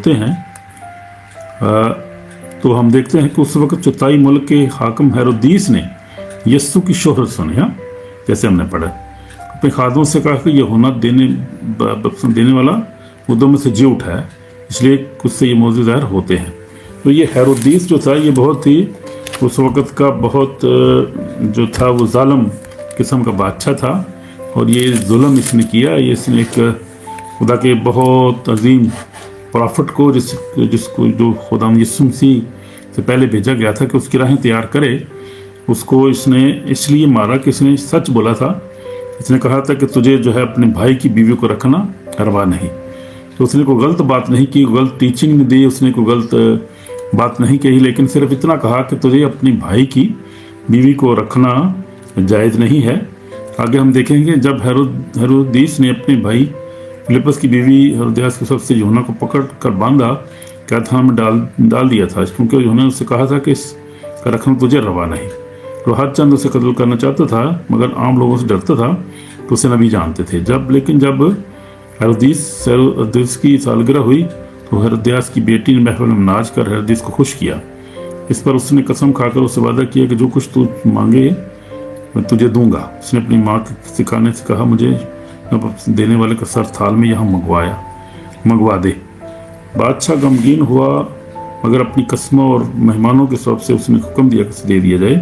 होते हैं तो हम देखते हैं कि उस वक्त चौथाई मुल्क के हाकिम हेरोदीस ने यस्सु की शोहरत सुनी। हाँ, जैसे हमने पढ़ा, अपने खादमों से कहा कि यूहन्ना देने वाला मुद्दों में से जी उठा है, इसलिए कुछ से ये मौजूद ज़ाहिर होते हैं। तो ये हेरोदीस जो था ये बहुत ही उस वक़्त का बहुत जो था वो जालिम किस्म का बादशाह था, और ये जुल्म इसने किया। ये इसने एक खुदा के बहुत अजीम प्रॉफिट को जिसको जो खुदा यीशु मसीह से पहले भेजा गया था कि उसकी राहें तैयार करे, उसको इसने इसलिए मारा कि इसने सच बोला था। इसने कहा था कि तुझे जो है अपने भाई की बीवी को रखना रवा नहीं। तो उसने कोई गलत बात नहीं की, गलत टीचिंग नहीं दी, उसने कोई गलत बात नहीं कही, लेकिन सिर्फ इतना कहा कि तुझे अपनी भाई की बीवी को रखना जायज़ नहीं है। आगे हम देखेंगे जब हेरोदीस ने अपने भाई फिलिप्पस की बीवी हेरोदियास के सबसे यूहन्ना को पकड़ कर बांधा, कैदखाने में डाल दिया था, क्योंकि यूहन्ना ने उससे कहा था कि इसका रखना तुझे रवा नहीं। तो हर चंद उसे कत्ल करना चाहता था, मगर आम लोगों से डरता था, तो उसे नबी जानते थे। लेकिन जब हेरोदीस की सालगिरह हुई तो हेरोदियास की बेटी ने महफिल में नाच कर हेरोदीस को खुश किया। इस पर उसने कसम खाकर उससे वादा किया कि जो कुछ तू मांगे मैं तुझे दूंगा। उसने अपनी माँ के सिखाने से कहा, मुझे देने वाले का सर थाल में यहाँ मंगवा दे। बादशाह गमगीन हुआ, मगर अपनी कस्मों और मेहमानों के सबब से उसने हुक्म दिया कि दे दिया जाए।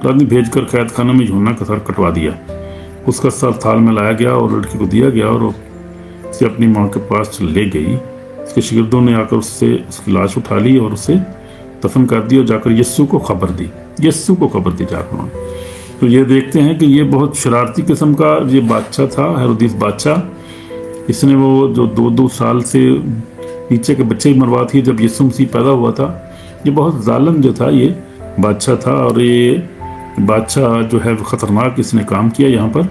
तो आदमी भेज कर कैद खाना में यूहन्ना का सर कटवा दिया। उसका सर थाल में लाया गया और लड़की को दिया गया, और उसे अपनी माँ के पास ले गई। उसके शागिर्दों ने आकर उससे उसकी लाश उठा ली और उसे दफन कर दी, और जाकर यस्सु को खबर दी जाकर उन्होंने। तो ये देखते हैं कि ये बहुत शरारती किस्म का ये बादशाह था, हेरोदीस बादशाह। इसने वो जो 2-2 साल से नीचे के बच्चे ही मरवा थी जब यीशु मसीह पैदा हुआ था। ये बहुत जालिम जो था ये बादशाह था, और ये बादशाह जो है ख़तरनाक इसने काम किया। यहाँ पर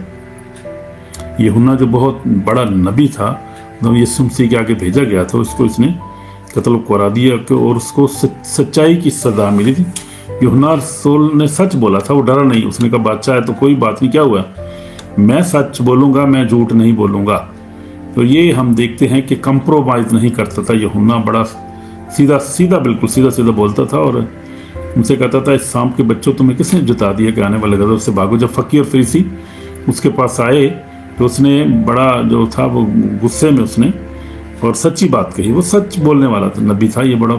यूहन्ना जो बहुत बड़ा नबी था, तो यीशु मसीह के आगे भेजा गया था, उसको इसने कत्ल करा दिया और उसको सच्चाई की सज़ा मिली थी। यूहन्ना रसूल ने सच बोला था, वो डरा नहीं। उसने कहा बादशाह है तो कोई बात नहीं, क्या हुआ, मैं सच बोलूँगा, मैं झूठ नहीं बोलूँगा। तो ये हम देखते हैं कि कंप्रोमाइज़ नहीं करता था यूहन्ना, बड़ा बिल्कुल सीधा बोलता था, और उनसे कहता था इस सांप के बच्चों तुम्हें किसने जुता दिया कि आने वाले गज़ब से भागो। जब फ़कीर और फरीसी उसके पास आए तो उसने बड़ा जो था वो गुस्से में उसने और सच्ची बात कही। वो सच बोलने वाला था, नबी था। ये बड़ा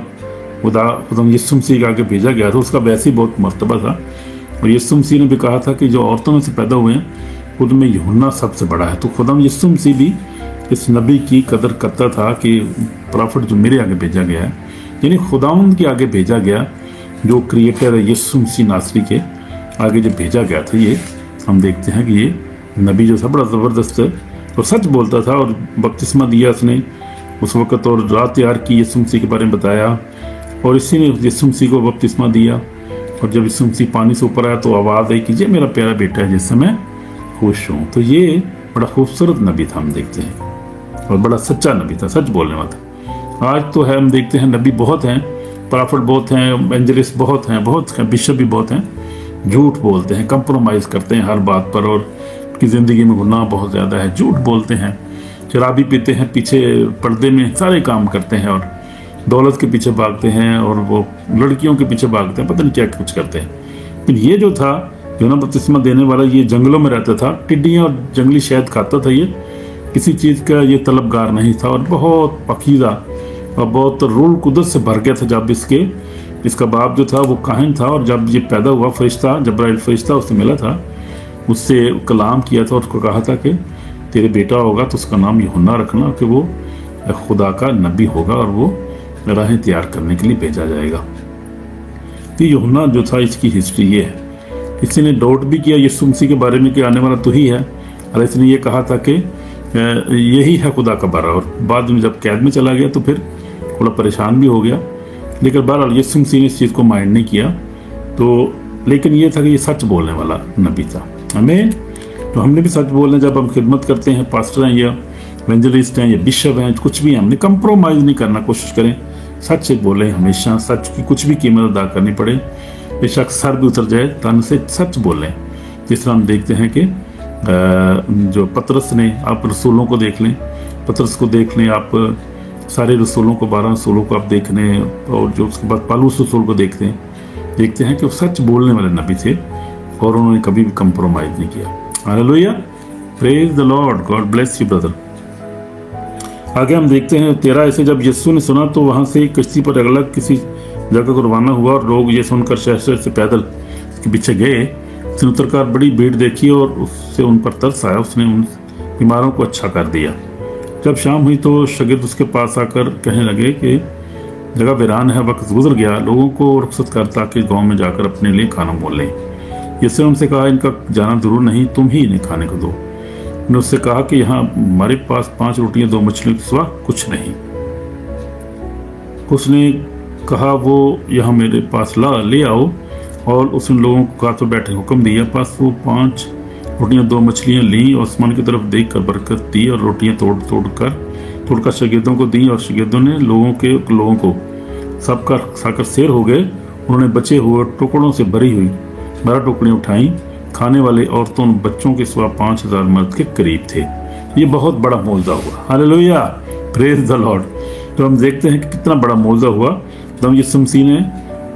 खुदा यीशु मसीह के आगे भेजा गया था, उसका वैसे ही बहुत मर्तबा था। और यीशु मसीह ने भी कहा था कि जो औरतों में से पैदा हुए हैं उनमें यूहन्ना सबसे बड़ा है। तो खुदा यीशु मसीह भी इस नबी की कदर करता था कि प्रॉफिट जो मेरे आगे भेजा गया है, यानी खुदावंद के आगे भेजा गया, जो क्रिएटर है यीशु मसीह नासरी के आगे जो भेजा गया था। ये हम देखते हैं कि ये नबी जो था बड़ा ज़बरदस्त और सच बोलता था, और बपतिस्मा दिया उसने उस वक़्त, और रात तैयार की यीशु मसीह के बारे में बताया, और इसी ने यीशु मसीह को बपतिस्मा दिया। और जब यीशु मसीह पानी से ऊपर आया तो आवाज़ आई कि ये मेरा प्यारा बेटा है जिससे मैं खुश हूँ। तो ये बड़ा खूबसूरत नबी था, हम देखते हैं, और बड़ा सच्चा नबी था, सच बोलने वाला। आज तो है, हम देखते हैं नबी बहुत हैं, प्रॉफिट बहुत हैं, एवेंजलिस्ट बहुत हैं, बिशप भी बहुत हैं, झूठ बोलते हैं, कंप्रोमाइज़ करते हैं हर बात पर, और उनकी ज़िंदगी में गुनाह बहुत ज़्यादा है, झूठ बोलते हैं, शराबी पीते हैं, पीछे पर्दे में सारे काम करते हैं, और दौलत के पीछे भागते हैं, और वो लड़कियों के पीछे भागते हैं, पता नहीं क्या कुछ करते हैं। लेकिन ये जो था यूहन्ना बपतिस्मा देने वाला, ये जंगलों में रहता था, टिड्डियाँ और जंगली शहद खाता था। ये किसी चीज़ का ये तलबगार नहीं था, और बहुत पकीज़ा और बहुत रूल कुदरत से भर गया था। जब इसका बाप जो था वो काहिन था, और जब ये पैदा हुआ फरिश्ता जब्राइल फरिश्ता उससे मिला था, उससे कलाम किया था और उसको कहा था कि तेरे बेटा होगा तो उसका नाम यूहन्ना रखना, कि वो खुदा का नबी होगा और वो राहें तैयार करने के लिए भेजा जाएगा। तो यूहन्ना जो था इसकी हिस्ट्री ये है। किसी ने डाउट भी किया यीशु मसीह के बारे में कि आने वाला तो ही है, और इसने ये कहा था कि यही है खुदा का बारा। और बाद में जब कैद में चला गया तो फिर थोड़ा परेशान भी हो गया, लेकिन बहरहाल यीशु मसीह ने इस चीज़ को माइंड नहीं किया। तो लेकिन ये था कि ये सच बोलने वाला नबी था। तो हमने भी सच बोलना, जब हम खिदमत करते हैं, पास्टर हैं या एवेंजलिस्ट हैं या बिशप हैं, कुछ भी, हमने कंप्रोमाइज़ नहीं करना, कोशिश करें सच से बोलें हमेशा। सच की कुछ भी कीमत अदा करनी पड़े, बेशक सर भी उतर जाए, तन से सच बोलें। जिस तरह हम देखते हैं कि जो पतरस ने, आप रसूलों को देख लें, पतरस को देख लें आप, सारे रसूलों को, 12 रसूलों को आप देख रहे हैं, और जो उसके बाद पालूस रसूल को देखते हैं कि वो सच बोलने वाले नबी थे और उन्होंने कभी भी कंप्रोमाइज नहीं किया। Hallelujah, praise the Lord, God bless you brother. आगे हम देखते हैं 13 ऐसे जब यीशु ने सुना तो वहां से कश्ती पर अलग किसी जगह को रवाना हुआ, और लोग ये सुनकर शहर से पैदल उसके पीछे गए। उसने उतरकर बड़ी भीड़ देखी और उससे उन पर तरस आया, उसने उन बीमारों को अच्छा कर दिया। जब शाम हुई तो शागिर्द उसके पास आकर कहने लगे कि जगह वीरान है, वक्त गुजर गया, लोगों को रुखसत कर ताकि गांव में जाकर अपने लिए खाना मोल लें। यीशु ने उनसे कहा, इनका जाना जरूर नहीं, तुम ही इन्हें खाने को दो। उन्होंने उससे कहा कि यहाँ हमारे पास 5 रोटियां 2 मछलियों के सिवा कुछ नहीं। उसने कहा, वो यहाँ मेरे पास ले आओ, और उसने लोगों को कहा तो बैठे हुक्म दिया। पास वो 5 रोटियां 2 मछलियां लीं और आसमान की तरफ देख कर बरकत दी और रोटियां तोड़कर शागिर्दों को दी, और शागिर्दों ने लोगों को सबका खाकर सैर हो गए। उन्होंने बचे हुए टुकड़ों से भरी हुई 12 टोकरियां उठाई। खाने वाले औरतों बच्चों के सिवा 5000 मर्द के करीब थे। ये बहुत बड़ा मौजज़ा हुआ। Hallelujah, praise the Lord. तो हम देखते हैं कि कितना बड़ा मौजज़ा हुआ। तो यीशु मसीह ने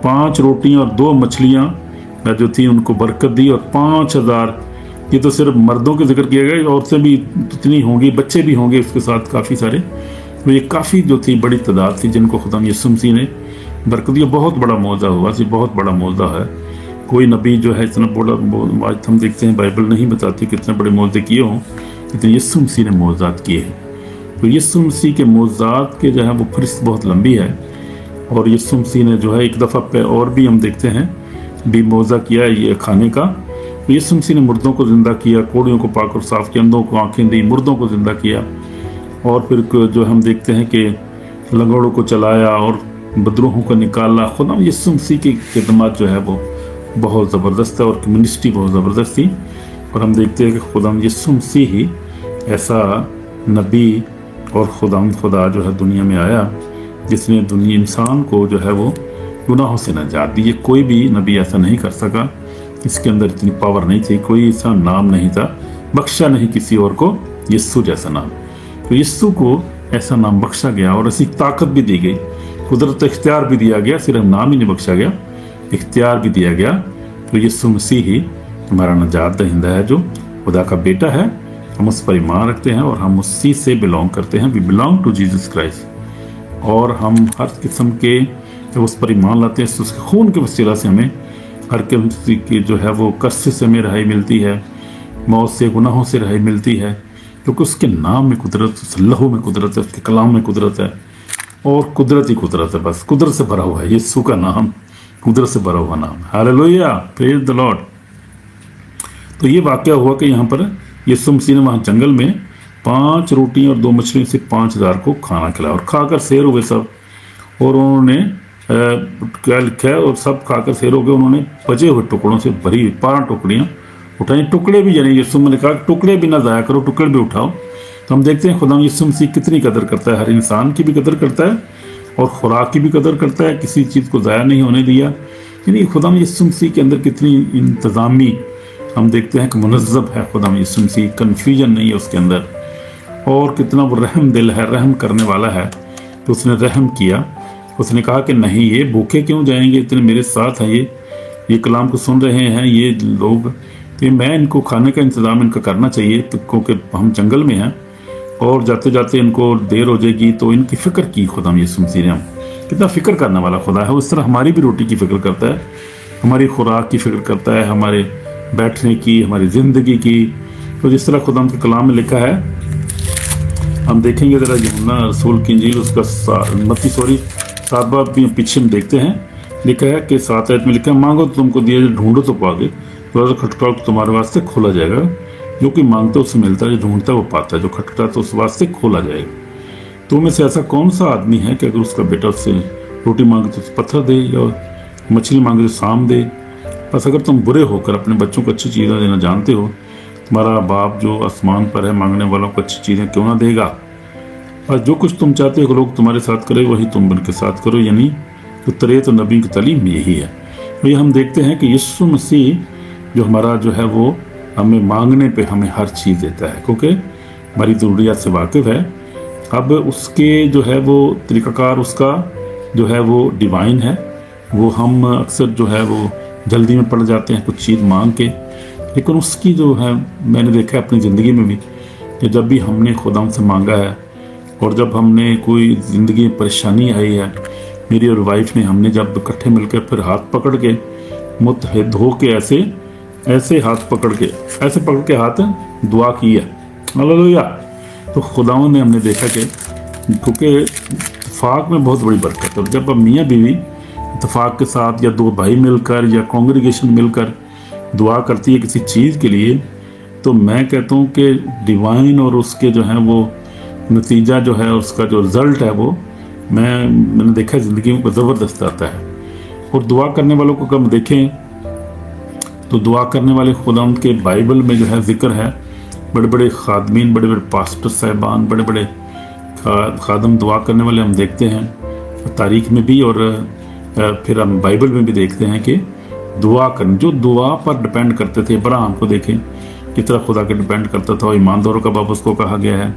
5 रोटियां और 2 मछलियां जो थी उनको बरकत दी, और 5000, ये तो सिर्फ मर्दों के जिक्र किया गया, औरतें भी इतनी होंगी, बच्चे भी होंगे उसके साथ काफ़ी सारे। तो ये काफ़ी जो थी बड़ी तादाद थी जिनको खुदा यीशु मसीह ने बरकत दिया। बहुत बड़ा मौजज़ा हुआ, बहुत बड़ा मौजज़ा है। कोई नबी जो है इतना बड़ा, आज हम देखते हैं बाइबल नहीं बताती कितने बड़े मौजज़े किए हों, लेकिन यीशु मसीह ने मौजज़ात किए हैं। तो यीशु मसीह के मौजज़ात के जो है वो फहरिस्त बहुत लंबी है, और यीशु मसीह ने जो है एक दफ़ा पे और भी हम देखते हैं भी मौजज़ा किया है ये खाने का। तो यीशु मसीह ने मुर्दों को ज़िंदा किया, कोड़ियों को पाक और साफ किया, अंधों को आँखें दी, मुर्दों को ज़िंदा किया, और फिर जो हम देखते हैं कि लंगड़ों को चलाया और बदरूहों को निकाला। खुदा यीशु मसीह की खिदमत जो है वो बहुत ज़बरदस्त है, और मिनिस्ट्री बहुत ज़बरदस्त थी। और हम देखते हैं कि खुदा यीशु मसीह ही ऐसा नबी और खुदा जो है दुनिया में आया जिसने दुनिया इंसान को जो है वो गुनाहों से नजात दी। ये कोई भी नबी ऐसा नहीं कर सका, इसके अंदर इतनी पावर नहीं थी, कोई ऐसा नाम नहीं था, बख्शा नहीं किसी और को यीशु जैसा नाम। तो यीशु को ऐसा नाम बख्शा गया और ऐसी ताकत भी दी गई, कुदरत इख्तियार भी दिया गया, सिर्फ नाम ही नहीं बख्शा गया, इख्तियार भी दिया गया। तो यीशु मसीह ही हमारा नजात दहिंदा है, जो खुदा का बेटा है। हम उस पर ईमान रखते हैं और हम उसी से बिलोंग करते हैं। We belong to Jesus Christ, और हम हर किस्म के जब उस पर ईमान लाते हैं तो उसके खून के वसीला से हमें हर किस्म की जो है वो कष्ट से हमें रहाई मिलती है, मौत से, गुनाहों से रहाई मिलती है, क्योंकि उसके नाम में कुदरत, उस लहू में कुदरत है, उसके कलाम में कुदरत है, और कुदरत ही कुदरत है। बस कुदरत से भरा हुआ है यीशु का नाम, कुदरत से भरा हुआ नाम। Hallelujah, praise the Lord. तो ये वाकया हुआ कि यहाँ पर यीशु मसीह ने वहाँ जंगल में 5 रोटी और 2 मछलियों से 5000 को खाना खिलाया, और खाकर सैर हुए सब। और उन्होंने क्या लिखा है, और सब खाकर सैर हो गए। उन्होंने बचे हुए टुकड़ों से भरी 12 टुकड़ियाँ उठाई। टुकड़े भी, यानी यीशु ने कहा टुकड़े भी ना ज़ाया करो, टुकड़े भी उठाओ। तो हम देखते हैं खुदा यीशु मसीह कितनी कदर करता है, हर इंसान की भी कदर करता है और खुराक की भी कदर करता है, किसी चीज़ को ज़ाया नहीं होने दिया। यानी खुदा यीशु मसीह के अंदर कितनी इंतज़ामी हम देखते हैं कि मुनज़्ज़ब है खुदा यीशु मसीह, कन्फ्यूजन नहीं है उसके अंदर, और कितना वो रहम दिल है, रहम करने वाला है। तो उसने रहम किया, उसने कहा कि नहीं, ये भूखे क्यों जाएंगे, इतने मेरे साथ हैं, ये कलाम को सुन रहे हैं ये लोग, तो मैं इनको खाने का इंतज़ाम इनका करना चाहिए, तो क्योंकि हम जंगल में हैं और जाते जाते इनको देर हो जाएगी। तो इनकी फ़िक्र की खुदा यीशु मसीह ने। हम कितना फ़िक्र करने वाला खुदा है, उस तरह हमारी भी रोटी की फ़िक्र करता है, हमारी खुराक की फ़िक्र करता है, हमारे बैठने की, हमारी ज़िंदगी की। तो जिस तरह खुदा के कलाम में लिखा है, हम देखेंगे ज़रा यूहन्ना रसूल की इंजील उसका 7 बाब पीछे में देखते हैं, लिखा है कि 7 आयत में लिखा है, मांगो तो तुमको दिया, ढूंढो तो पाओगे, दरवाज़ा खटखटाओ तो तुम्हारे वास्ते खोला जाएगा। जो कोई मांगता है उससे मिलता है, जो ढूंढता है वो पाता है, जो खटखटाता है तो उस वास्ते खोला जाएगा। तो में से ऐसा कौन सा आदमी है कि अगर उसका बेटा उससे रोटी मांगे तो पत्थर दे, या मछली मांगे तो सांप दे? बस अगर तुम बुरे होकर अपने बच्चों को अच्छी चीज़ें देना जानते हो, तुम्हारा बाप जो आसमान पर है मांगने वालों को अच्छी चीज़ें क्यों ना देगा। और जो कुछ तुम चाहते हो लोग तुम्हारे साथ करे, वही तुम उनके साथ करो। यानी तो तरीक़ तो नबी की तालीम यही है। तो ये हम देखते हैं कि यीशु मसीह जो हमारा जो है वो हमें मांगने पे हमें हर चीज़ देता है, क्योंकि हमारी ज़रूरियात से वाकिफ़ है। اب اس کے جو ہے وہ طریقہ کار اس کا جو ہے وہ ڈیوائن ہے. وہ ہم اکثر جو ہے وہ جلدی میں پڑ جاتے ہیں کچھ چیز مانگ کے، لیکن اس کی جو ہے میں نے دیکھا ہے اپنی زندگی میں بھی کہ جب بھی ہم نے خدا سے مانگا ہے اور جب ہم نے کوئی زندگی میں پریشانی آئی ہے، میری اور وائف نے، ہم نے جب اکٹھے مل کر پھر ہاتھ پکڑ کے متحد ہو کے ایسے ہاتھ پکڑ کے ہاتھ دعا کی ہے. ہاللیلویہ. تو خداوند نے ہم نے دیکھا کہ کیونکہ اتفاق میں بہت بڑی برکت ہے. جب ہم میاں بیوی اتفاق کے ساتھ یا دو بھائی مل کر یا کانگریگیشن مل کر دعا کرتی ہے کسی چیز کے لیے، تو میں کہتا ہوں کہ ڈیوائن اور اس کے جو ہیں وہ نتیجہ جو ہے اس کا جو رزلٹ ہے وہ میں نے دیکھا زندگی میں زبردست آتا ہے. اور دعا کرنے والوں کو ہم دیکھیں تو دعا کرنے والے خداوند کے بائبل میں جو ہے ذکر ہے، بڑے بڑے خادمین، بڑے بڑے پاسٹر صاحبان، بڑے بڑے خادم دعا کرنے والے ہم دیکھتے ہیں تاریخ میں بھی، اور پھر ہم بائبل میں بھی دیکھتے ہیں کہ دعا کرنے جو دعا پر ڈیپینڈ کرتے تھے. ابراہیم کو دیکھیں کس طرح خدا کے ڈیپینڈ کرتا تھا، اور ایمانداروں کا باپ اس کو کہا گیا ہے.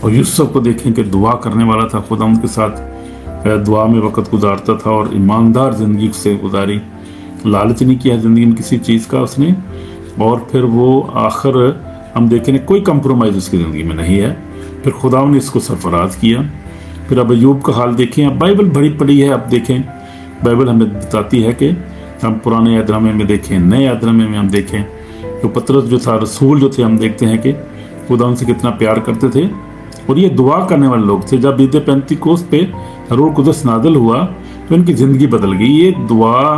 اور یوسف کو دیکھیں کہ دعا کرنے والا تھا، خدا ان کے ساتھ دعا میں وقت گزارتا تھا اور ایماندار زندگی سے گزاری، لالچ نہیں کیا زندگی میں کسی چیز کا اس نے. اور پھر وہ آخر ہم دیکھیں کوئی کمپرومائز اس کی زندگی میں نہیں ہے، پھر خدا نے اس کو سرفراز کیا. پھر اب ایوب کا حال دیکھیں. اب بائبل بڑی پڑی ہے، اب دیکھیں بائبل ہمیں بتاتی ہے کہ ہم پرانے عہد نامے میں دیکھیں، نئے عہد نامے میں ہم دیکھیں تو پطرس جو تھا، رسول جو تھے، ہم دیکھتے ہیں کہ خدا ان سے کتنا پیار کرتے تھے. اور یہ دعا کرنے والے لوگ تھے. جب عید پینتیکوست پہ روح القدس نازل ہوا تو ان کی زندگی بدل گئی. یہ دعا،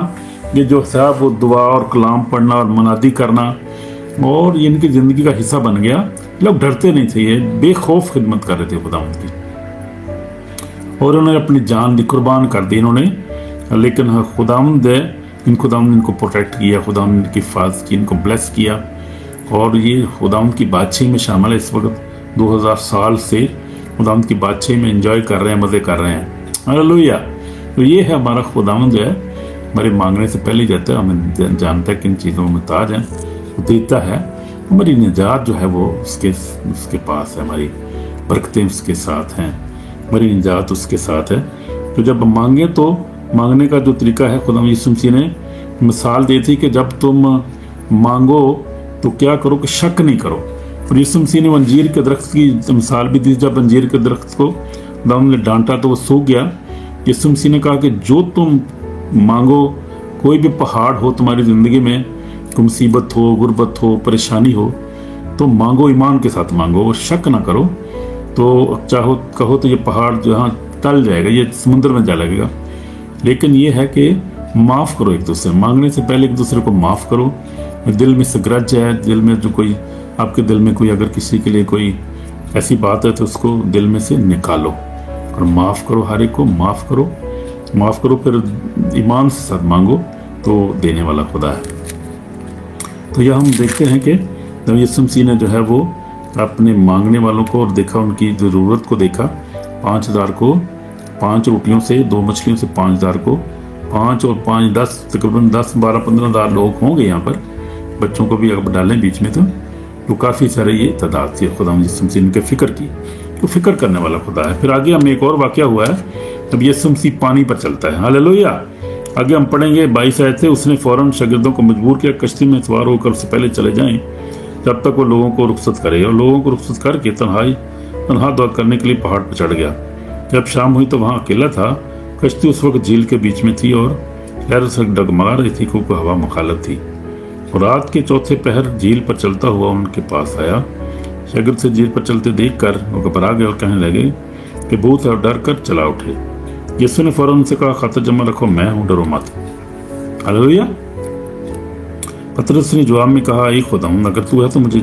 یہ جو صاحب وہ دعا اور کلام پڑھنا اور منادی کرنا، اور یہ ان کی زندگی کا حصہ بن گیا. لوگ ڈرتے نہیں تھے، یہ بے خوف خدمت کر رہے تھے خداوند کی، اور انہوں نے اپنی جان دی قربان کر دی انہوں نے. لیکن خداوند ان کو پروٹیکٹ کیا، خداوند نے ان کی حفاظت کی، ان کو بلیس کیا. اور یہ خداوند کی بادشاہی میں شامل ہے. اس وقت 2000 سال سے خداوند کی بادشاہی میں انجوائے کر رہے ہیں، مزے کر رہے ہیں. ہاللیلویہ. تو یہ ہے ہمارا خداوند جو ہے ہمارے مانگنے سے پہلے جاتا ہے، ہمیں جانتا ہے کہ ان چیزوں میں محتاج ہیں، وہ دیتا ہے. ہماری نجات جو ہے وہ اس کے پاس ہے، ہماری برکتیں اس کے ساتھ ہیں، ہماری نجات اس کے ساتھ ہے. تو جب ہم مانگیں تو مانگنے کا جو طریقہ ہے، خدا یسوع مسیح نے مثال دی تھی کہ جب تم مانگو تو کیا کرو کہ شک نہیں کرو. اور یسوع مسیح نے انجیر کے درخت کی مثال بھی دی. جب انجیر کے درخت کو خدا نے ڈانٹا تو وہ سوکھ گیا. یسوع مسیح نے کہا کہ جو تم مانگو، کوئی بھی پہاڑ ہو تمہاری زندگی میں، کوئی مصیبت ہو، غربت ہو، پریشانی ہو، تو مانگو، ایمان کے ساتھ مانگو اور شک نہ کرو. تو چاہو کہو تو یہ پہاڑ جہاں ٹل جائے گا، یہ سمندر میں جا لگے گا. لیکن یہ ہے کہ معاف کرو ایک دوسرے، مانگنے سے پہلے ایک دوسرے کو معاف کرو. دل میں سے گرج ہے، دل میں جو کوئی آپ کے دل میں کوئی اگر کسی کے لیے کوئی ایسی بات ہے تو اس کو دل میں سے نکالو اور معاف کرو. ہر ایک کو معاف کرو، پھر ایمان سے ساتھ مانگو تو دینے والا خدا ہے. تو یہ ہم دیکھتے ہیں کہ یسوع مسیح نے جو ہے وہ اپنے مانگنے والوں کو اور دیکھا، ان کی ضرورت کو دیکھا. 5000 کو 5 روٹیوں سے 2 مچھلیوں سے 5000 کو 5 اور 5 10 تقریباً 10 12 15,000 لوگ ہوں گے یہاں پر. بچوں کو بھی اگر ڈالیں بیچ میں تو کافی سارے یہ تعداد تھی. خدا یسوع مسیح نے فکر کی، تو فکر کرنے والا خدا ہے. پھر آگے ہمیں ایک اور واقعہ ہوا ہے. اب یسوع مسیح پانی پر چلتا ہے. ہاللیلویہ. آگے ہم پڑھیں گے 22 آیت سے. اس نے فوراً شاگردوں کو مجبور کیا کشتی میں سوار ہو کر اس سے پہلے چلے جائیں جب تک وہ لوگوں کو رخصت کرے. اور لوگوں کو رخصت کر کے تنہا دعا کرنے کے لیے پہاڑ پر چڑھ گیا. جب شام ہوئی تو وہاں اکیلا تھا. کشتی اس وقت جھیل کے بیچ میں تھی اور لہروں سے ڈگمگا رہی تھی کیونکہ ہوا مخالف تھی. اور رات کے چوتھے پہر جھیل پر چلتا ہوا ان کے پاس آیا. شاگرد سے جھیل پر چلتے دیکھ کر وہ گھبرا گئے اور کہنے لگے کہ بھوت ہے، اور ڈر کر چلا اٹھے. یسوع نے فوراً ان سے کہا خاطر جمع رکھو، میں ہوں، ڈرو مت. ہاللیلویہ. پطرس نے جواب میں کہا اے خداوند، اگر تو ہے تو مجھے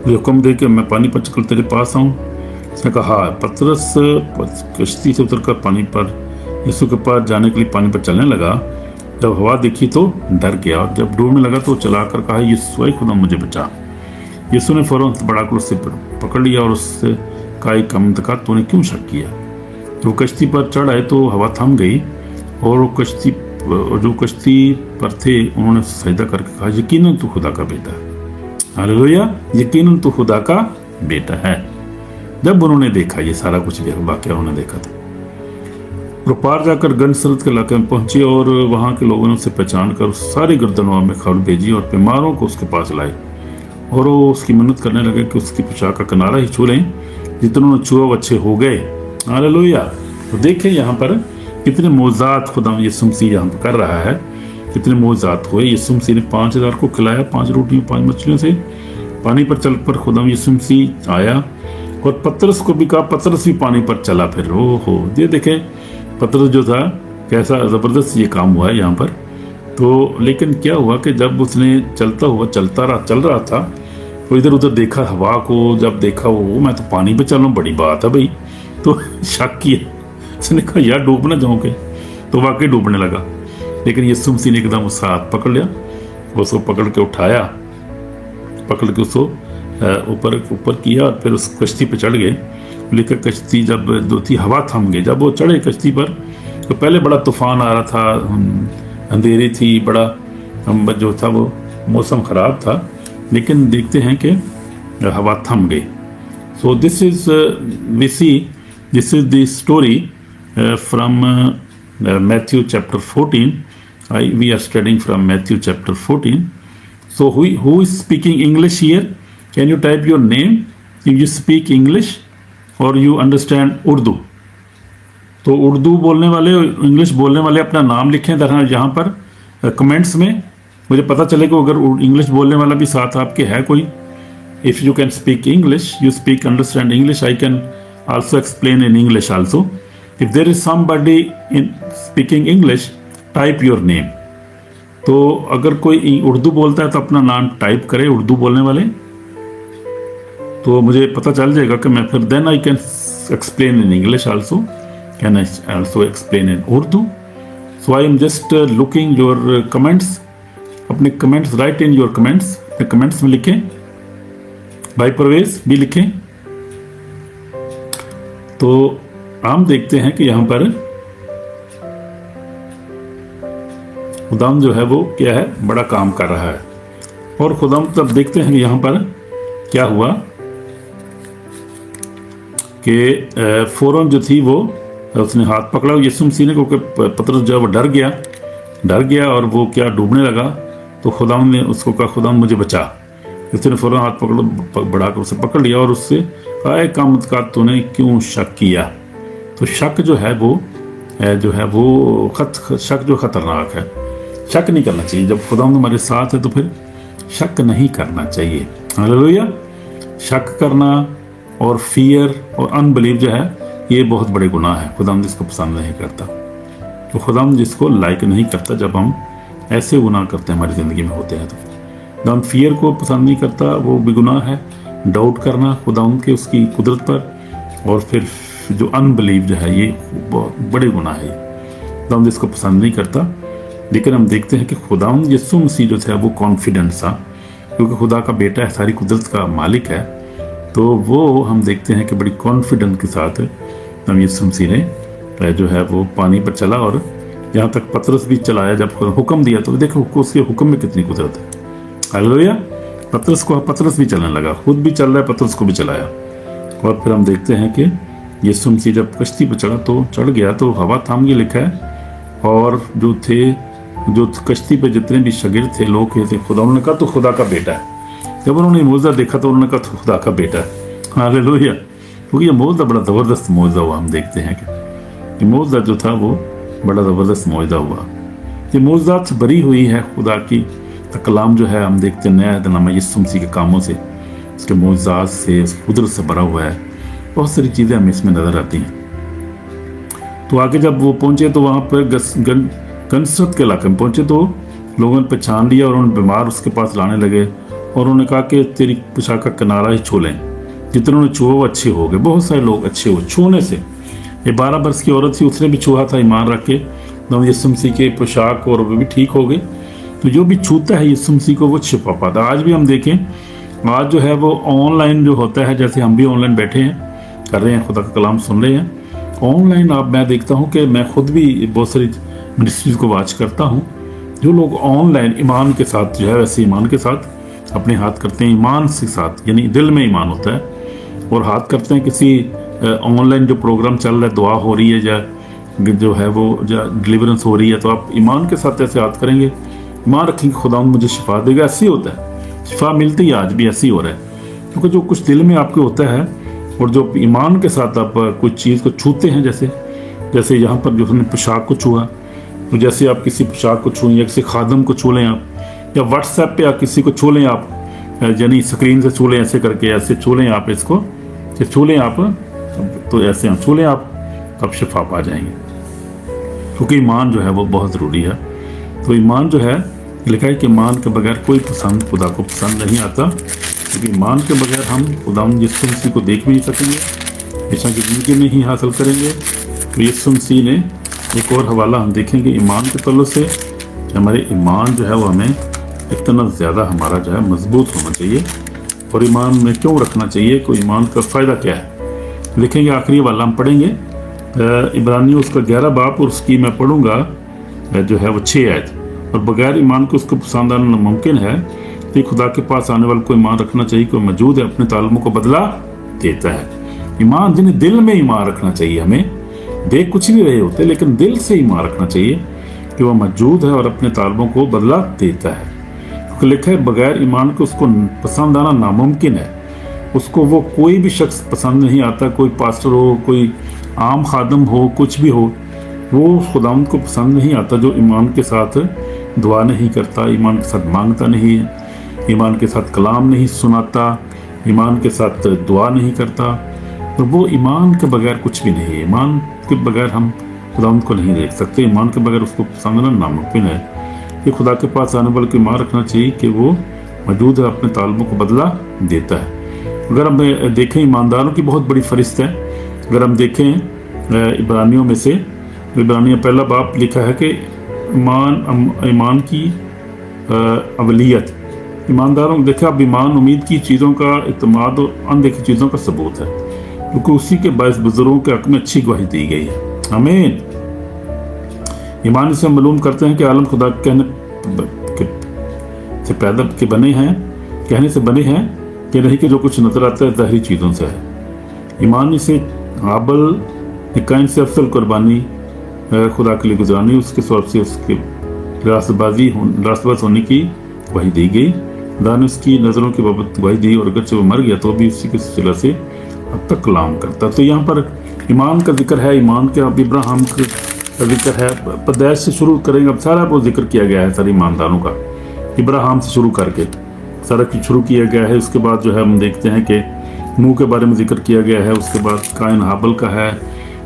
حکم دے کہ میں پانی پر چل کر تیرے پاس آؤں. اس نے کہا. پطرس کشتی سے اتر کر پانی پر یسوع کے پاس جانے کے لیے پانی پر چلنے لگا. جب ہوا دیکھی تو ڈر گیا، اور جب ڈوبنے لگا تو چلا کر کہا یسوع خدا مجھے بچا. یسوع نے فوراً بڑا کر اس سے پکڑ لیا اور اس سے کہا کم تکا تو نے کیوں شک کیا. وہ کشتی پر چڑھ آئے تو ہوا تھم گئی، اور جو کشتی پر تھے انہوں نے سجدہ کر کے کہا یقیناً تو خدا کا بیٹا ہے. ہاللیلویہ. یقیناً تو خدا کا بیٹا ہے. जब उन्होंने देखा ये सारा कुछ वाकया उन्होंने देखा था। और पार जाकर गनसरत के इलाके में पहुंचे और वहाँ के लोगों ने उसे पहचान कर सारी गर्दनों में खबर भेजी और बीमारों को उसके पास लाए और वो उसकी मन्नत करने लगे कि उसकी पोशाक का किनारा ही छू लें, जितने उन्होंने छुआ वो अच्छे हो गए। हालेलुया। तो देखें यहाँ पर कितने मौज़ात खुदा यीशु मसीह यहाँ पर कर रहा है, कितने मौज़ात हुए। यीशु मसीह ने 5000 को खिलाया 5 रोटियों 5 मछलियों से, पानी पर चल पर खुदा यीशु मसीह आया और पतरस को भी कहा, पतरस भी पानी पर चला फिर। ओ हो, ये देखें पतरस जो था कैसा ज़बरदस्त ये काम हुआ है यहाँ पर। तो लेकिन क्या हुआ कि जब उसने चल रहा था तो इधर उधर देखा हवा को, जब देखा वो मैं तो पानी पे चल रहा हूँ, बड़ी बात है भाई। तो शक किया, उसने कहा यार डूब ना जाऊँ के, तो वाकई डूबने लगा। लेकिन यीशु मसीह ने एकदम उसका हाथ पकड़ लिया, उसको पकड़ के उठाया, पकड़ के उसको ऊपर किया और फिर उस कश्ती पे चढ़ गए। लेकर कश्ती जब दो थी हवा थम गई, जब वो चढ़े कश्ती पर तो पहले बड़ा तूफान आ रहा था, अंधेरी थी, बड़ा जो था वो मौसम ख़राब था, लेकिन देखते हैं कि हवा थम गई। So this is we see this is the story from Matthew chapter 14. We are studying from Matthew chapter 14. So who is speaking English here? Can you type your name if you speak English or you understand Urdu? तो उर्दू बोलने वाले, English बोलने वाले अपना नाम लिखें यहाँ पर कमेंट्स में, मुझे पता चले कि अगर इंग्लिश बोलने वाला भी साथ आपके है कोई। If you can speak English, you speak understand English, I can also explain in English also. If there is somebody in speaking English, type your name. तो अगर कोई उर्दू बोलता है तो अपना नाम टाइप करे, उर्दू बोलने वाले, तो मुझे पता चल जाएगा कि मैं फिर then I can explain in English also. Can I also explain in Urdu? So I am just looking your comments. अपने comments write in your comments. अपने comments में लिखें, भाई परवेज भी लिखें। तो हम देखते हैं कि यहाँ पर खुदाम जो है वो क्या है, बड़ा काम कर रहा है। और खुदाम तब देखते हैं कि यहाँ पर क्या हुआ कि फौरन जो थी वो उसने हाथ पकड़ा यीशु मसीह ने, क्योंकि पतरस जो है वो डर गया और वो क्या डूबने लगा। तो खुदाम ने उसको कहा खुदाम मुझे बचा। उसने फौरन हाथ बढ़ाकर उसे पकड़ लिया और उससे कहा काम का तूने क्यों शक किया। तो शक जो है वो शक जो खतरनाक है, शक नहीं करना चाहिए। जब खुदा हमारे साथ है तो फिर शक नहीं करना चाहिए। हालेलुया। शक करना और फियर और अनबिलीव जो है ये बहुत बड़े गुनाह है, खुदा जिसको पसंद नहीं करता। तो खुदा जिसको लाइक नहीं करता जब हम ऐसे गुनाह करते हैं हमारी ज़िंदगी में होते हैं। तो हम फियर को पसंद नहीं करता, वो भी गुनाह है। डाउट करना खुदा के उसकी कुदरत पर, और फिर जो अनबिलीव जो है ये बहुत बड़े गुनाह है, खुदा इसको पसंद नहीं करता। लेकिन हम देखते हैं कि खुदा यीशु मसीह जो था वो कॉन्फिडेंस था, क्योंकि खुदा का बेटा है, सारी कुदरत का मालिक है। तो वो हम देखते हैं कि बड़ी कॉन्फिडेंस के साथ हम यीशु मसीह ने जो है वो पानी पर चला, और यहाँ तक पतरस भी चलाया। जब हुक्म दिया तो देखो उसके हुक्म में कितनी कुदरत है। हालेलुया। पतरस भी चलने लगा, खुद भी चल रहा है, पतरस को भी चलाया। और फिर हम देखते हैं कि यीशु मसीह जब कश्ती पर चढ़ गया तो हवा थाम गई, लिखा है। और जो कश्ती पे जितने भी शागिर्द थे, लोग थे, खुदा, उन्होंने कहा तो खुदा का बेटा है। जब उन्होंने मौजज़ा देखा तो उन्होंने कहा तो खुदा का बेटा है। हालेलुया। क्योंकि ये मौजज़ा बड़ा ज़बरदस्त मौजज़ा हुआ। हम देखते हैं कि मौजज़ा जो था वो बड़ा ज़बरदस्त मौजज़ा हुआ। ये मौजज़ात से भरी हुई है खुदा की कलाम जो है। हम देखते हैं नया अहदनामा यीशु मसीह के कामों से, उसके मौजज़ात से, उसकी कुदरत से भरा हुआ है। बहुत सारी चीज़ें हमें इसमें नज़र आती हैं। तो आगे जब वो पहुँचे तो वहाँ पर गनसरत के इलाके में पहुँचे तो लोगों ने पहचान लिया और उन्हें बीमार उसके पास लाने लगे और उन्होंने कहा कि तेरी पोशाक का किनारा ही छू लें। जितने उन्होंने छुआ वो अच्छे हो गए। बहुत सारे लोग अच्छे हुए छूने से। ये 12 वर्ष की औरत थी, उसने भी छुआ था ईमान रख के तो यीशु मसीह के पोशाक, और वो भी ठीक हो गई। तो जो भी छूता है यीशु मसीह को वो छिपा पाता। आज भी हम देखें, आज जो है वो ऑनलाइन जो होता है, जैसे हम भी ऑनलाइन बैठे हैं, कर रहे हैं, खुदा का कलाम सुन रहे हैं ऑनलाइन। मैं देखता हूँ कि मैं खुद भी बहुत सारी मिनिस्ट्रीज को वॉच करता हूँ। जो लोग ऑनलाइन ईमान के साथ जो है वैसे ईमान के साथ अपने हाथ करते हैं, ईमान के साथ, यानी दिल में ईमान होता है, और हाथ करते हैं किसी ऑनलाइन जो प्रोग्राम चल रहा है, दुआ हो रही है या जो है वो डिलीवरेंस हो रही है, तो आप ईमान के साथ ऐसे हाथ करेंगे, ईमान रखेंगे खुदा मुझे शिफा देगा। ऐसे ही होता है, शिफा मिलती है, आज भी ऐसे ही हो रहा है, क्योंकि जो कुछ दिल में आपके होता है और जो ईमान के साथ आप कुछ चीज़ को छूते हैं, जैसे यहाँ पर जो हमने पोशाक को छुआ, तो जैसे आप किसी पोशाक को छूएं या किसी खादम को छू लें आप, या व्हाट्सएप पे आप किसी को छू लें आप, यानी स्क्रीन से छू लें, ऐसे करके ऐसे छू लें आप, इसको छू लें आप, तो ऐसे आप छू लें आप, तब शिफा पा जाएंगे, क्योंकि ईमान जो है वो बहुत ज़रूरी है। तो ईमान जो है, लिखा है कि ईमान के बगैर कोई पसंद खुदा को पसंद नहीं आता, क्योंकि ईमान के बगैर हम खुदा यीशु मसीह को देख भी नहीं सकेंगे, हमेशा की ज़िंदगी में ही हासिल करेंगे। तो यीशु मसीह ने एक और हवाला हम देखेंगे ईमान के तल्लुक़ से, हमारे ईमान जो है वो हमें इतना ज़्यादा हमारा जो है मजबूत होना चाहिए, और ईमान में क्यों रखना चाहिए, कोई ईमान का फ़ायदा क्या है, लिखेंगे। आखिरी वाला हम पढ़ेंगे इब्रानियों उसका 11 बाब, और उसकी मैं पढ़ूंगा जो है वो 6 आयत। और बगैर ईमान को उसको पसंद आना नामुमकिन है, तो खुदा के पास आने वाले को ईमान रखना चाहिए कि मौजूद है, अपने ताल्लुक़ों को बदला देता है। ईमान जिन्हें दिल में ईमान रखना चाहिए, हमें देख कुछ भी रहे होते, लेकिन दिल से ईमान रखना चाहिए कि वह मौजूद है और अपने ताल्लुक़ों को बदला देता है। तो लिखा है बगैर ईमान के उसको पसंद आना नामुमकिन है, उसको वो कोई भी शख्स पसंद नहीं आता, कोई पास्टर हो, कोई आम खादम हो, कुछ भी हो, वो खुदावंद को पसंद नहीं आता जो ईमान के साथ दुआ नहीं करता, ईमान के साथ मांगता नहीं है, ईमान के साथ कलाम नहीं सुनाता, ईमान के साथ दुआ नहीं करता, तो वो ईमान के बगैर कुछ भी नहीं है। ईमान के बगैर हम खुदावंद को नहीं देख सकते, ईमान के बगैर उसको पसंद आना नामुमकिन है। कि खुदा के पास आने वाले को ईमान रखना चाहिए कि वो मौजूद है, अपने ताल्लुक़ों को बदला देता है। अगर हम देखें ईमानदारों की बहुत बड़ी फरिश्त है, अगर हम देखें इब्रानियों में से, इब्रानियों पहला बाब लिखा है कि ईमान की अवलियत, ईमानदारों देखा अब ईमान उम्मीद की चीज़ों का इत्मीनान और अनदेखी चीज़ों का सबूत है, क्योंकि उसी के बायस बुजुर्गों के हक़ में अच्छी गवाही दी गई है। आमीन। ईमान से हम मालूम करते हैं कि आलम खुदा कहने से पैदा के बने हैं, कहने से बने हैं, कि नहीं कि जो कुछ नजर आता है ज़ाहिरी चीज़ों से है। ईमान से हाबल ने काइन से अफसल कुर्बानी खुदा के लिए गुजरानी, उसके सबब से उसके रास्तबाज होने की गवाही दी गई। खुदा ने उसकी नज़रों की बाबत गवाही दी, और अगरचे वो मर गया तो भी उसी के सिलसिले से अब तक कलाम करता। तो यहाँ पर ईमान का जिक्र है, ईमान के अब इब्राहिम का जिक्र है, पैदाइश से शुरू करेंगे, अब सारा वो जिक्र किया गया है सारे ईमानदारों का, इब्राहिम से शुरू करके सारा कुछ शुरू किया गया है। उसके बाद जो है हम देखते हैं कि नूह के बारे में जिक्र किया गया है, उसके बाद काइन हाबल का है,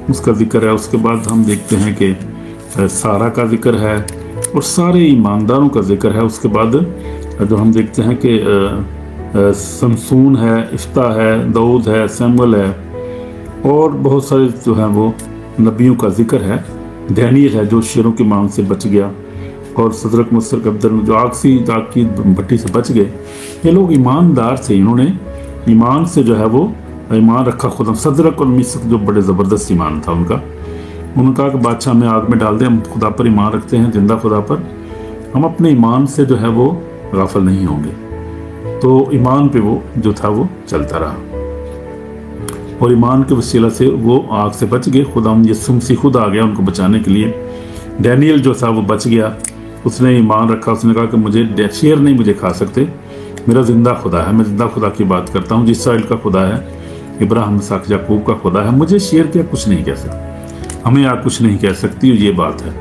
उसका जिक्र है, उसके बाद हम देखते हैं कि सारा का जिक्र है, और सारे ईमानदारों का जिक्र है। उसके बाद जो हम देखते हैं कि समसून है, इफ्ता है, दाऊद है, सैमुअल है, और बहुत सारे जो हैं वो नबियों का जिक्र है। दानियल है जो शेरों की मांग से बच गया, और सदरक मुसरक अब्दुल जो आग की भट्टी से बच गए। ये लोग ईमानदार थे, इन्होंने ईमान से जो है वो ईमान रखा खुदा। सदरक और मिसक जो बड़े ज़बरदस्त ईमान था उनका, उन्होंने कहा कि बादशाह हमें आग में डाल दे, हम खुदा पर ईमान रखते हैं, जिंदा खुदा पर, हम अपने ईमान से जो है वो गाफिल नहीं होंगे। तो ईमान पे वो जो था वो चलता रहा, और ईमान के वसीला से वो आग से बच गए। खुदा यीशु मसीह खुद आ गया उनको बचाने के लिए। डैनियल जो था वो बच गया, उसने ईमान रखा, उसने कहा कि मुझे शेर नहीं मुझे खा सकते, मेरा जिंदा खुदा है, मैं जिंदा खुदा की बात करता हूँ, जिसराइल का खुदा है, इब्राहिम इसहाक याकूब का खुदा है, मुझे शेर क्या कुछ नहीं कह सकता, हमें आग कुछ नहीं कह सकती। ये बात है।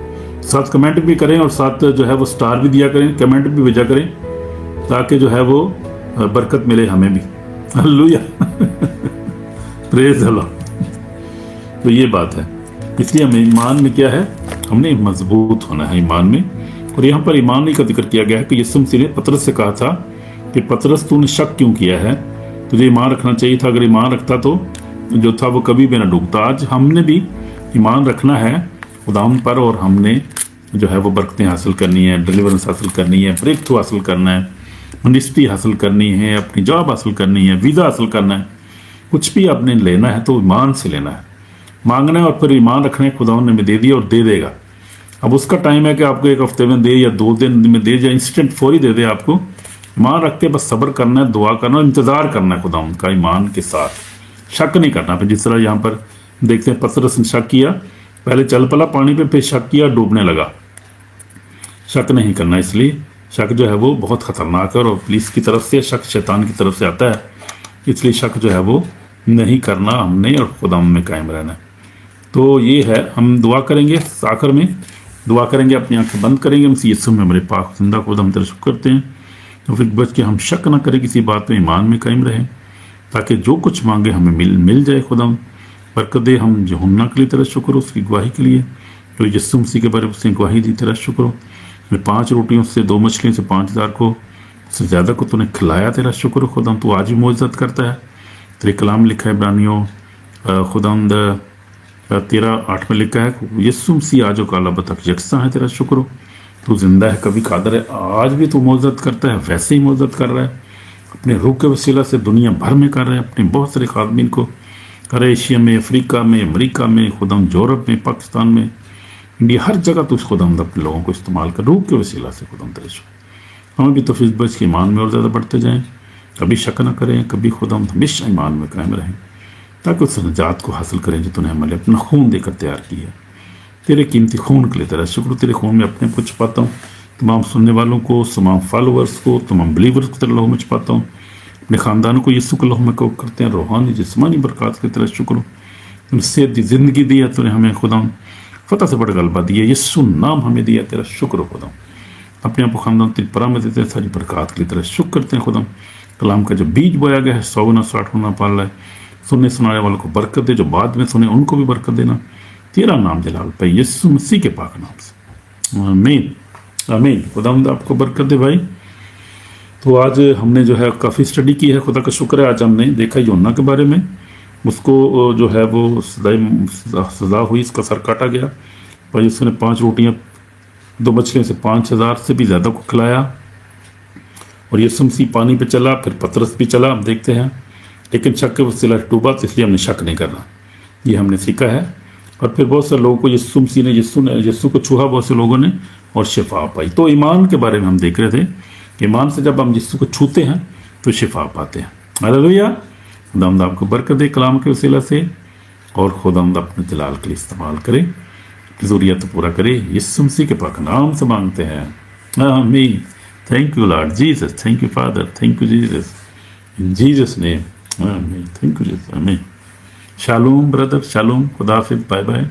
साथ कमेंट भी करें, और साथ जो है वो स्टार भी दिया करें, कमेंट भी भेजा करें, ताकि जो है वो बरकत मिले हमें भी। हालेलुया। Praise the Lord. तो ये बात है, इसलिए हमें ईमान में क्या है, हमने मजबूत होना है ईमान में। और यहाँ पर ईमान का जिक्र किया गया है कि यीशु मसीह ने पतरस से कहा था कि पतरस तूने शक क्यों किया है, तुझे ईमान रखना चाहिए था, अगर ईमान रखता तो जो था वो कभी भी ना डूबता। आज हमने भी ईमान रखना है खुदावंद पर, और हमने जो है वो बरकतें हासिल करनी है, डिलीवरेंस हासिल करनी है, ब्रेक थ्रू हासिल करना है, मिनिस्ट्री हासिल करनी है, अपनी जॉब हासिल करनी है, वीज़ा हासिल करना है, कुछ भी आपने लेना है तो ईमान से लेना है, मांगना है, और फिर ईमान रखना है। खुदावंद ने हमें दे दिया और दे देगा। अब उसका टाइम है कि आपको एक हफ्ते में दे या 2 दिन में दे, या इंस्टेंट फौरी दे दे। आपको ईमान रख के बस सब्र करना है, दुआ करना है, इंतज़ार करना है खुदावंद का ईमान के साथ। शक नहीं करना। फिर जिस तरह यहाँ पर देखते हैं पतरस ने शक किया, पहले चल पड़ा पानी पे, फिर शक किया, डूबने लगा। शक नहीं करना, इसलिए शक जो है वो बहुत ख़तरनाक है और पुलिस की तरफ से, शक शैतान की तरफ से आता है, इसलिए शक जो है वो नहीं करना हमने और खुदा में कायम रहना है। तो ये है, हम दुआ करेंगे, आखिर में दुआ करेंगे, अपनी आंखें बंद करेंगे, हम यीशु में हमारे पाक जिंदा खुदा हम तेरा शुक्र करते हैं। तो फिर बच के हम शक ना करें, किसी बात में ईमान में कायम रहें, ताकि जो कुछ मांगे हमें मिल जाए। खुदा बरकत दे। हम यूहन्ना के लिए तेरा शुक्र हो, उसकी गवाही के लिए, तो यीशु मसीह के बारे में उसने गवाही दी, तेरा शुक्र हो। 5 रोटियों से 2 मछलियों से 5000 को से ज़्यादा को तूने खिलाया, तेरा शुक्र हो खुदा। तू आज भी मौजूद करता है, तेरे कलाम लिखा है इब्रानियों खुदावंद 13:8 में लिखा है, यीशु मसीह आज काला बतख यकसा है, तेरा शुक्र हो। तू जिंदा है, कभी कादर है, आज भी तू मौजूद करता है, वैसे ही मौजूद कर रहा है, अपने रूह के वसीला से दुनिया भर में कर रहा है, अपने बहुत सारे खादमीन को कर रहा है, एशिया में, अफ्रीका में, अमरीका में, खुदा यूरोप में, पाकिस्तान में, इंडिया, हर जगह तू खुदा अपने लोगों को इस्तेमाल कर, रूह के वसीला से खुदा तेरे शुक्र। हमें भी तो फिर बच के ईमान में और ज़्यादा बढ़ते जाएँ, कभी शक न करें, कभी खुदा हमेशा ईमान में कायम रहें, ताकि उस नजात को हासिल करें जो तूने हमारे अपना खून देकर तैयार किया। तेरे कीमती खून के लिए तेरा शुक्र। तेरे खून में अपने को छुपाता हूँ, तमाम सुनने वालों को, तमाम फॉलोअर्स को, तमाम बिलीवर्स को तेरे लहू में छुपाता हूँ, अपने ख़ानदानों को यीशु के लहू में कबूल करते हैं। रूहानी जिस्मानी बरकत के तेरा शुक्र। तुमने सेहत दी ज़िंदगी दी है, तूने हमें खुदा फतह से बड़ा गलबा दिया, यीशु नाम हमें दिया, तेरा शुक्र हो खुदा। अपने आप को ख़ानदान तेरी परा में देते हैं, सारी बरकत के लिए तेरा शुक्र करते हैं खुदा। कलाम का जो बीज बोया गया है 100 गुना 60 गुना पाल रहा है, सुनने सुनाने वालों को बरकत दे, जो बाद में सुने उनको भी बरकत देना, तेरा नाम जलाल पाए यीशु मसीह के पाक नाम से, आमीन आमीन। खुदावंद आपको बरकत दे भाई। तो आज हमने जो है काफ़ी स्टडी की है, खुदा का शुक्र है। आज हमने देखा यूहन्ना के बारे में, उसको जो है वो सजा हुई, इसका सर काटा गया, भाई उसने 5 रोटियाँ 2 मछलियों से 5000 से भी ज़्यादा को खिलाया, और यीशु मसीह पानी पे चला, फिर पतरस भी चला, हम देखते हैं, लेकिन शक के वसीला डूबा, तो इसलिए हमने शक नहीं करना, ये हमने सीखा है। और फिर बहुत से लोगों को यीशु मसीह ने यीशु को छुआ, बहुत से लोगों ने, और शिफा पाई। तो ईमान के बारे में हम देख रहे थे, ईमान से जब हम यीशु को छूते हैं तो शिफा पाते हैं। हालेलुया। खुदावंद आपको बरकत दे कलाम के वसीला से, और खुदावंद अपने जलाल के लिए इस्तेमाल करे, ज़रूरियत पूरा करे, यीशु मसीह के पाक नाम से मांगते हैं, आमीन। Thank you Lord Jesus, thank you father, thank you Jesus, in Jesus name, आमीन। थैंक यू जीसस, आमीन। शालोम ब्रदर, शालोम, खुदा हाफिज़, बाय बाय।